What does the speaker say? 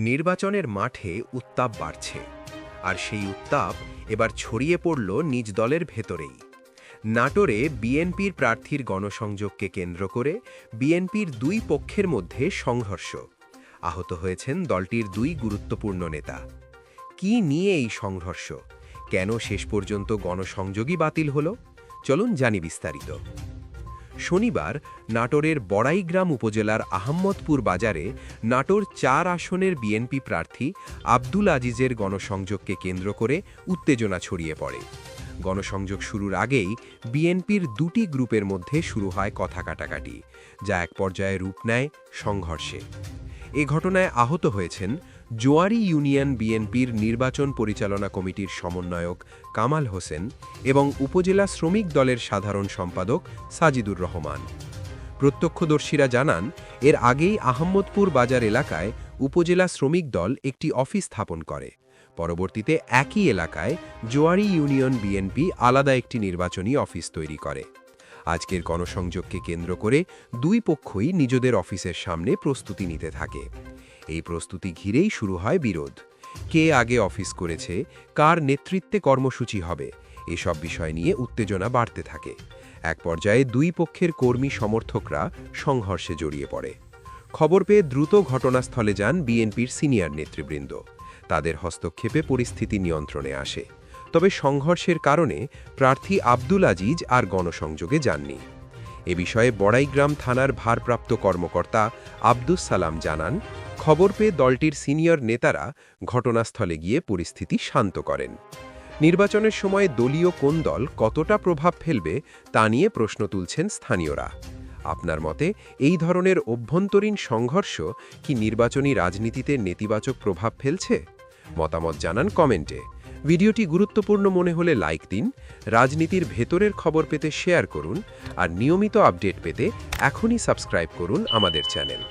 নির্বাচনের মাঠে উত্তাপ বাড়ছে, আর সেই উত্তাপ এবার ছড়িয়ে পড়ল নিজ দলের ভেতরেই। নাটোরে বিএনপির প্রার্থীর গণসংযোগকে কেন্দ্র করে বিএনপির দুই পক্ষের মধ্যে সংঘর্ষ। আহত হয়েছেন দলটির দুই গুরুত্বপূর্ণ নেতা। কি নিয়ে এই সংঘর্ষ? কেন শেষ পর্যন্ত গণসংযোগই বাতিল হলো? চলুন জানি বিস্তারিত। শনিবার নাটোরের বড়াইগ্রাম উপজেলার আহম্মদপুর বাজারে নাটোর ৪ আসনের বিএনপি প্রার্থী আব্দুল আজিজের গণসংযোগকে কেন্দ্র করে উত্তেজনা ছড়িয়ে পড়ে। গণসংযোগ শুরুর আগেই বিএনপির দুটি গ্রুপের মধ্যে শুরু হয় কথা কাটাকাটি, যা এক পর্যায়ে রূপ নেয় সংঘর্ষে। এ ঘটনায় আহত হয়েছেন জোয়ারি ইউনিয়ন বিএনপির নির্বাচন পরিচালনা কমিটির সমন্বয়ক কামাল হোসেন এবং উপজেলা শ্রমিক দলের সাধারণ সম্পাদক সাজিদুর রহমান। প্রত্যক্ষদর্শীরা জানান, এর আগেই আহম্মদপুর বাজার এলাকায় উপজেলা শ্রমিক দল একটি অফিস স্থাপন করে। পরবর্তীতে একই এলাকায় জোয়ারি ইউনিয়ন বিএনপি আলাদা একটি নির্বাচনী অফিস তৈরি করে। আজকের গণসংযোগকে কেন্দ্র করে দুই পক্ষই নিজেদের অফিসের সামনে প্রস্তুতি নিতে থাকে। এই প্রস্তুতি ঘিরেই শুরু হয় বিরোধ। কে আগে অফিস করেছে, কার নেতৃত্বে কর্মসূচি হবে, এসব বিষয় নিয়ে উত্তেজনা বাড়তে থাকে। এক পর্যায়ে দুই পক্ষের কর্মী সমর্থকরা সংঘর্ষে জড়িয়ে পড়ে। খবর পেয়ে দ্রুত ঘটনাস্থলে যান বিএনপির সিনিয়র নেতৃবৃন্দ। তাদের হস্তক্ষেপে পরিস্থিতি নিয়ন্ত্রণে আসে। তবে সংঘর্ষের কারণে প্রার্থী আব্দুল আজিজ আর গণসংযোগে যাননি। এ বিষয়ে বড়াইগ্রাম থানার ভারপ্রাপ্ত কর্মকর্তা আব্দুস সালাম জানান, খবর পেয়ে দলটির সিনিয়র নেতারা ঘটনাস্থলে গিয়ে পরিস্থিতি শান্ত করেন। নির্বাচনের সময় দলীয় কোন দল কতটা প্রভাব ফেলবে তা নিয়ে প্রশ্ন তুলছেন স্থানীয়রা। আপনার মতে এই ধরনের অভ্যন্তরীণ সংঘর্ষ কি নির্বাচনী রাজনীতিতে নেতিবাচক প্রভাব ফেলছে? মতামত জানান কমেন্টে। ভিডিওটি গুরুত্বপূর্ণ মনে হলে লাইক দিন, রাজনীতির ভেতরের খবর পেতে শেয়ার করুন, আর নিয়মিত আপডেট পেতে এখনই সাবস্ক্রাইব করুন আমাদের চ্যানেল।